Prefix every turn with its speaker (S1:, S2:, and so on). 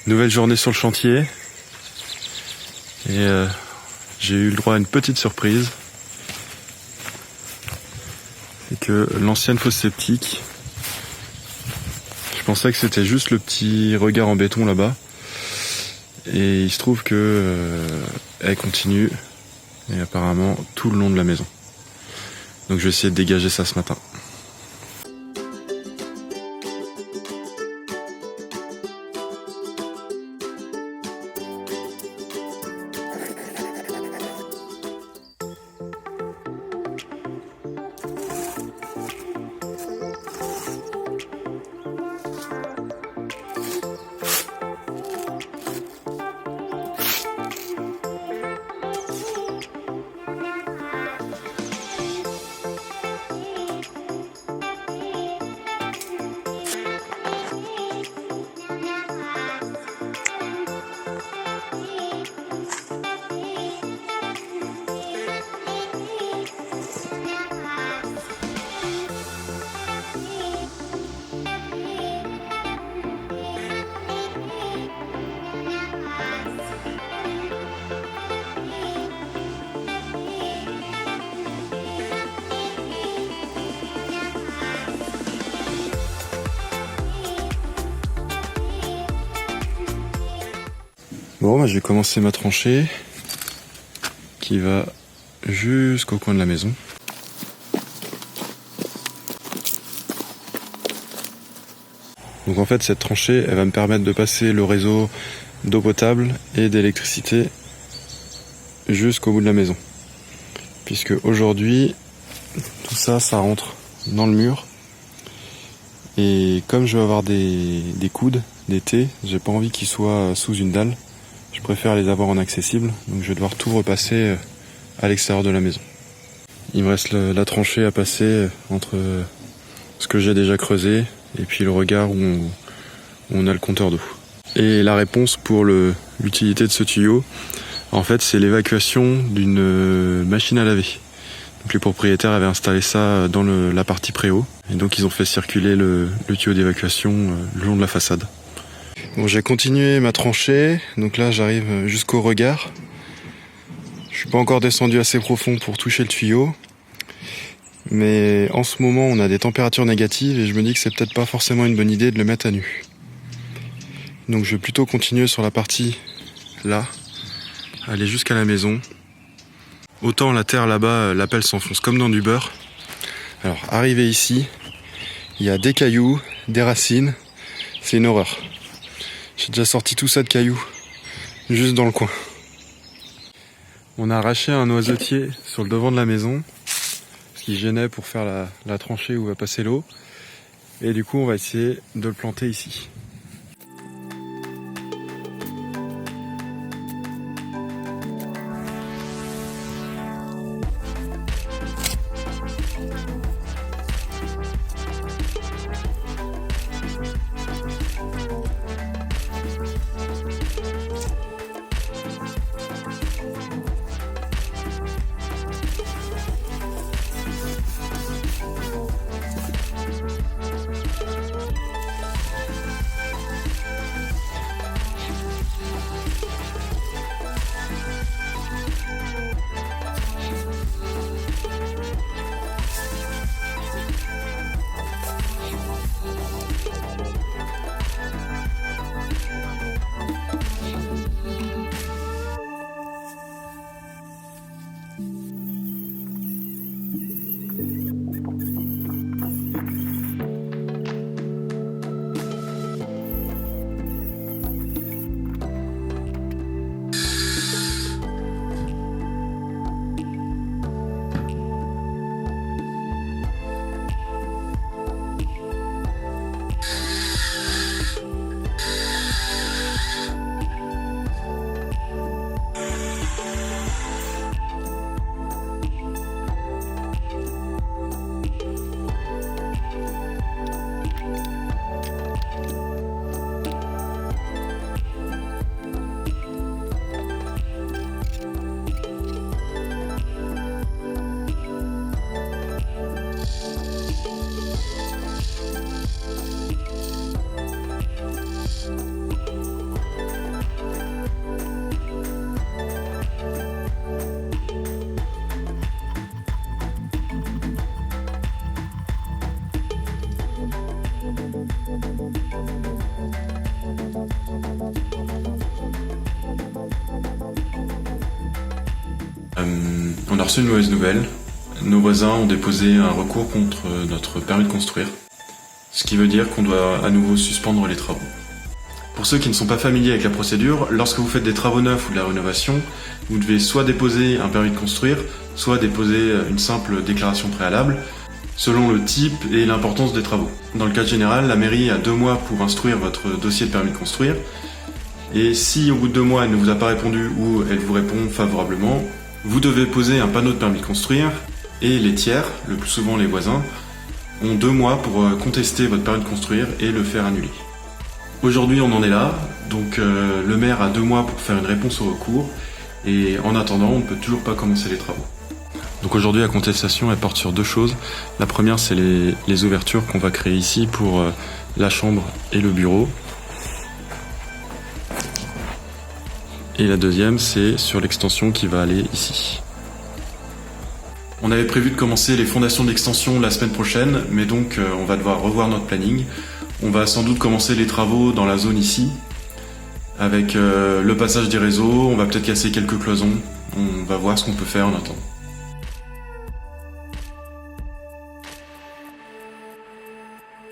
S1: Nouvelle journée sur le chantier. Et j'ai eu le droit à une petite surprise. C'est que l'ancienne fosse septique, je pensais que c'était juste le petit regard en béton là-bas. Et il se trouve que elle continue. Et apparemment tout le long de la maison. Donc je vais essayer de dégager ça ce matin. Bon, bah, je vais commencer ma tranchée qui va jusqu'au coin de la maison. Donc en fait cette tranchée elle va me permettre de passer le réseau d'eau potable et d'électricité jusqu'au bout de la maison. Puisque aujourd'hui tout ça rentre dans le mur. Et comme je vais avoir des coudes d'été, j'ai pas envie qu'ils soient sous une dalle. Je préfère les avoir en accessible, donc je vais devoir tout repasser à l'extérieur de la maison. Il me reste la tranchée à passer entre ce que j'ai déjà creusé et puis le regard où on a le compteur d'eau. Et la réponse pour l'utilité de ce tuyau, en fait c'est l'évacuation d'une machine à laver. Donc les propriétaires avaient installé ça dans la partie préau et donc ils ont fait circuler le tuyau d'évacuation le long de la façade. Bon, j'ai continué ma tranchée, donc là j'arrive jusqu'au regard. Je suis pas encore descendu assez profond pour toucher le tuyau, mais en ce moment on a des températures négatives et je me dis que c'est peut-être pas forcément une bonne idée de le mettre à nu. Donc je vais plutôt continuer sur la partie là, aller jusqu'à la maison. Autant la terre là-bas, la pelle s'enfonce comme dans du beurre. Alors arrivé ici, il y a des cailloux, des racines, c'est une horreur. J'ai déjà sorti tout ça de cailloux, juste dans le coin. On a arraché un noisetier sur le devant de la maison, ce qui gênait pour faire la tranchée où va passer l'eau. Et du coup, on va essayer de le planter ici. On a reçu une mauvaise nouvelle. Nos voisins ont déposé un recours contre notre permis de construire, ce qui veut dire qu'on doit à nouveau suspendre les travaux. Pour ceux qui ne sont pas familiers avec la procédure, lorsque vous faites des travaux neufs ou de la rénovation, vous devez soit déposer un permis de construire, soit déposer une simple déclaration préalable, selon le type et l'importance des travaux. Dans le cas général, la mairie a 2 mois pour instruire votre dossier de permis de construire, et si au bout de 2 mois elle ne vous a pas répondu ou elle vous répond favorablement, vous devez poser un panneau de permis de construire, et les tiers, le plus souvent les voisins, ont 2 mois pour contester votre permis de construire et le faire annuler. Aujourd'hui on en est là, donc le maire a 2 mois pour faire une réponse au recours, et en attendant on ne peut toujours pas commencer les travaux. Donc aujourd'hui la contestation elle porte sur 2 choses. La première c'est les ouvertures qu'on va créer ici pour la chambre et le bureau. Et la deuxième c'est sur l'extension qui va aller ici. On avait prévu de commencer les fondations d'extension la semaine prochaine, mais donc on va devoir revoir notre planning. On va sans doute commencer les travaux dans la zone ici, avec le passage des réseaux, on va peut-être casser quelques cloisons, on va voir ce qu'on peut faire en attendant.